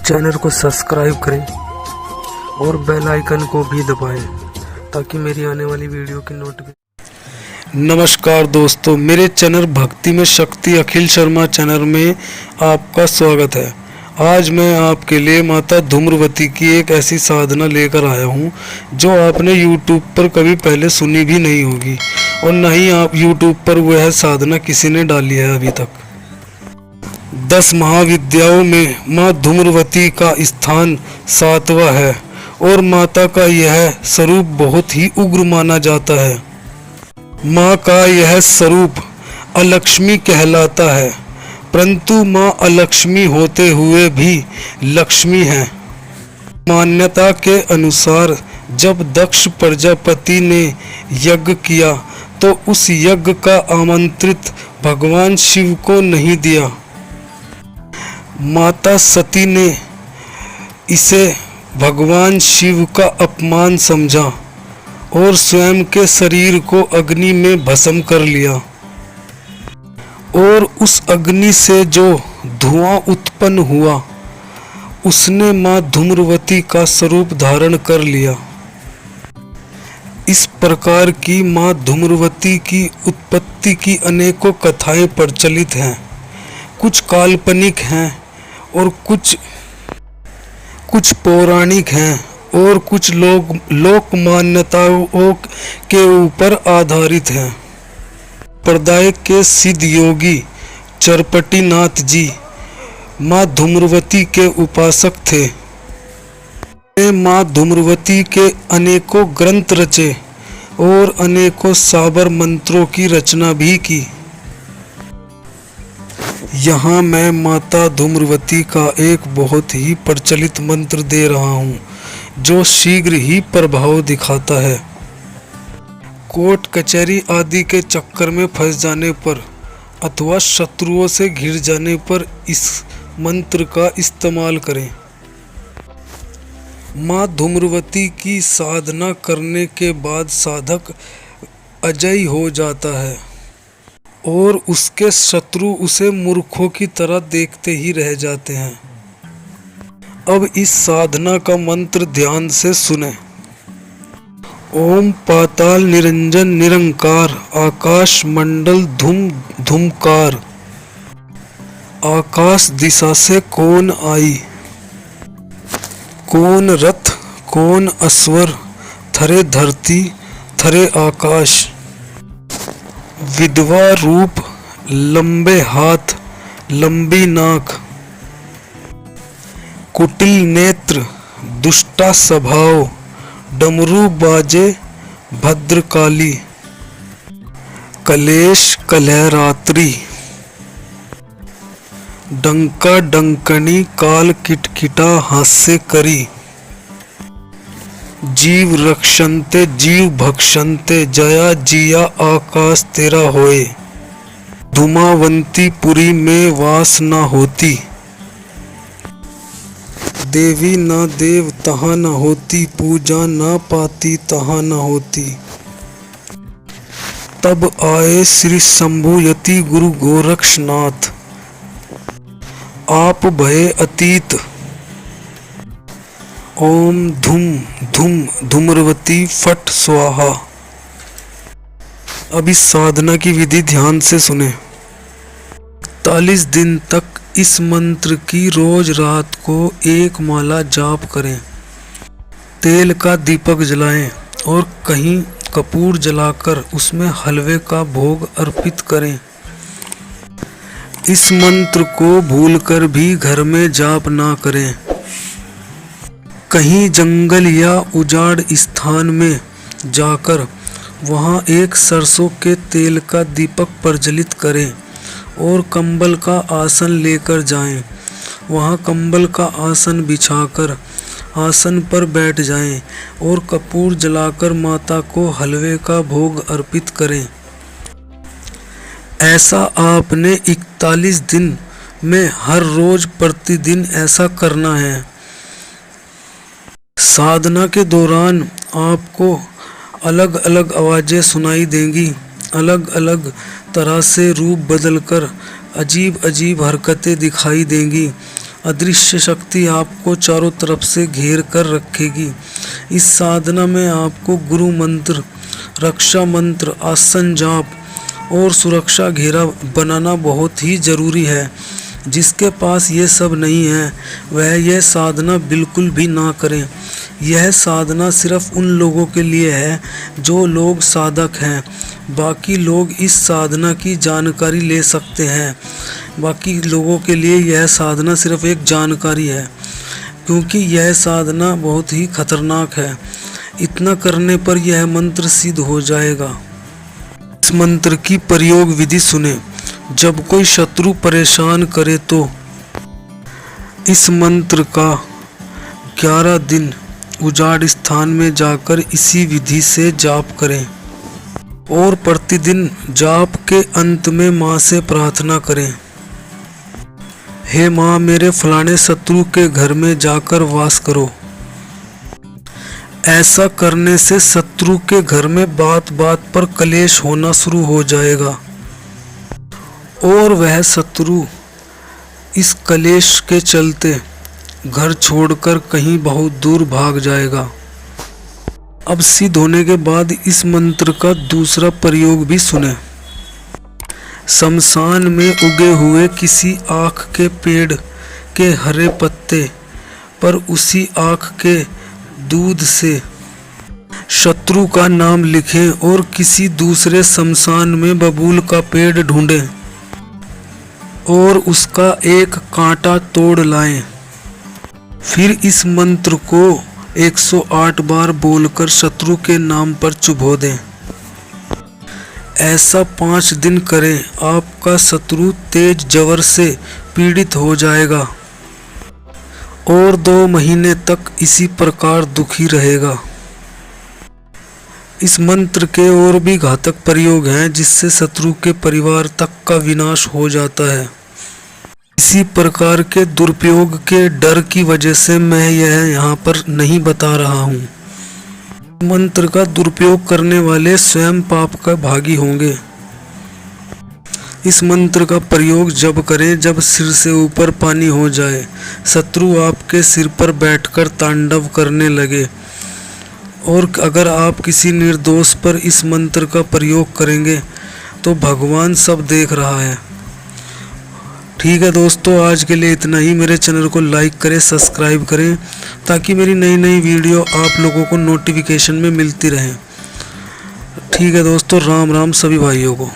Channel को subscribe करें और बेल आइकन को भी दबाएं ताकि मेरी आने वाली वीडियो की नोटिफिकेशन। नमस्कार दोस्तों, मेरे चैनल भक्ति में शक्ति अखिल शर्मा चैनल में आपका स्वागत है। आज मैं आपके लिए माता धूम्रवती की एक ऐसी साधना लेकर आया हूँ जो आपने YouTube पर कभी पहले सुनी भी नहीं होगी और न ही आप YouTube पर वह साधना किसी ने डाली है अभी तक। 10 महाविद्याओं में माँ धूम्रवती का स्थान 7वां है और माता का यह स्वरूप बहुत ही उग्र माना जाता है। माँ का यह स्वरूप अलक्ष्मी कहलाता है, परंतु माँ अलक्ष्मी होते हुए भी लक्ष्मी है। मान्यता के अनुसार जब दक्ष प्रजापति ने यज्ञ किया तो उस यज्ञ का आमंत्रित भगवान शिव को नहीं दिया। माता सती ने इसे भगवान शिव का अपमान समझा और स्वयं के शरीर को अग्नि में भस्म कर लिया और उस अग्नि से जो धुआं उत्पन्न हुआ उसने माँ धूम्रवती का स्वरूप धारण कर लिया। इस प्रकार की माँ धूम्रवती की उत्पत्ति की अनेकों कथाएं प्रचलित हैं। कुछ काल्पनिक हैं और कुछ पौराणिक हैं और कुछ लोक मान्यताओं के ऊपर आधारित हैं। प्रदाय के सिद्ध योगी चरपटीनाथ जी माँ धूम्रवती के उपासक थे। माँ धूम्रवती के अनेकों ग्रंथ रचे और अनेकों साबर मंत्रों की रचना भी की। यहाँ मैं माता धूम्रवती का एक बहुत ही प्रचलित मंत्र दे रहा हूँ जो शीघ्र ही प्रभाव दिखाता है। कोर्ट कचहरी आदि के चक्कर में फंस जाने पर अथवा शत्रुओं से घिर जाने पर इस मंत्र का इस्तेमाल करें। माँ धूम्रवती की साधना करने के बाद साधक अजयी हो जाता है और उसके शत्रु उसे मूर्खों की तरह देखते ही रह जाते हैं। अब इस साधना का मंत्र ध्यान से सुने। ओम पाताल निरंजन निरंकार आकाश मंडल धूम धूमकार। आकाश दिशा से कौन आई, कौन रथ कौन अश्वर, थरे धरती थरे आकाश। विधवा रूप लंबे हाथ लंबी नाक, कुटिल नेत्र दुष्टा स्वभाव, डमरू बाजे भद्रकाली। कलेश कलहरात्रि, डंका डंकनी काल किटकिटा हास्य करी। जीव रक्षन्ते जीव भक्षन्ते जया जिया आकाश तेरा होए। धूमावंती पुरी में वास न होती, देवी न देव तहाँ न होती, पूजा न पाती तहाँ न होती। तब आए श्री शंभुयति गुरु गोरक्षनाथ, आप भये अतीत। ओम धूम धूम धूम्रवती फट स्वाहा। अब इस साधना की विधि ध्यान से सुने। 41 दिन तक इस मंत्र की रोज रात को एक माला जाप करें। तेल का दीपक जलाएं और कहीं कपूर जलाकर उसमें हलवे का भोग अर्पित करें। इस मंत्र को भूलकर भी घर में जाप ना करें। कहीं जंगल या उजाड़ स्थान में जाकर वहां एक सरसों के तेल का दीपक प्रज्वलित करें और कंबल का आसन लेकर जाएं। वहां कंबल का आसन बिछाकर आसन पर बैठ जाएं और कपूर जलाकर माता को हलवे का भोग अर्पित करें। ऐसा आपने 41 दिन में हर रोज प्रतिदिन ऐसा करना है। साधना के दौरान आपको अलग अलग आवाज़ें सुनाई देंगी, अलग अलग तरह से रूप बदलकर अजीब अजीब हरकतें दिखाई देंगी अदृश्य शक्ति आपको चारों तरफ से घेर कर रखेगी। इस साधना में आपको गुरु मंत्र, रक्षा मंत्र, आसन जाप और सुरक्षा घेरा बनाना बहुत ही ज़रूरी है। जिसके पास ये सब नहीं है वह यह साधना बिल्कुल भी ना करें। यह साधना सिर्फ उन लोगों के लिए है जो लोग साधक हैं। बाकी लोग इस साधना की जानकारी ले सकते हैं। बाकी लोगों के लिए यह साधना सिर्फ एक जानकारी है, क्योंकि यह साधना बहुत ही खतरनाक है। इतना करने पर यह मंत्र सिद्ध हो जाएगा। इस मंत्र की प्रयोग विधि सुने। जब कोई शत्रु परेशान करे तो इस मंत्र का 11 दिन उजाड़ स्थान में जाकर इसी विधि से जाप करें और प्रतिदिन जाप के अंत में माँ से प्रार्थना करें, हे माँ, मेरे फलाने शत्रु के घर में जाकर वास करो। ऐसा करने से शत्रु के घर में बात बात पर कलेश होना शुरू हो जाएगा और वह शत्रु इस कलेश के चलते घर छोड़कर कहीं बहुत दूर भाग जाएगा। अब सिद्ध होने के बाद इस मंत्र का दूसरा प्रयोग भी सुने। शमशान में उगे हुए किसी आक के पेड़ के हरे पत्ते पर उसी आक के दूध से शत्रु का नाम लिखें और किसी दूसरे शमशान में बबूल का पेड़ ढूंढें और उसका एक कांटा तोड़ लाएं। फिर इस मंत्र को 108 बार बोलकर शत्रु के नाम पर चुभो दें। ऐसा 5 दिन करें। आपका शत्रु तेज जवर से पीड़ित हो जाएगा और 2 महीने तक इसी प्रकार दुखी रहेगा। इस मंत्र के और भी घातक प्रयोग हैं जिससे शत्रु के परिवार तक का विनाश हो जाता है। इसी प्रकार के दुरुपयोग के डर की वजह से मैं यह यहाँ पर नहीं बता रहा हूँ। मंत्र का दुरुपयोग करने वाले स्वयं पाप का भागी होंगे। इस मंत्र का प्रयोग जब करें जब सिर से ऊपर पानी हो जाए, शत्रु आपके सिर पर बैठकर तांडव करने लगे, और अगर आप किसी निर्दोष पर इस मंत्र का प्रयोग करेंगे तो भगवान सब देख रहा है। ठीक है दोस्तों, आज के लिए इतना ही। मेरे चैनल को लाइक करें, सब्सक्राइब करें ताकि मेरी नई नई वीडियो आप लोगों को नोटिफिकेशन में मिलती रहे। ठीक है दोस्तों, राम राम सभी भाइयों को।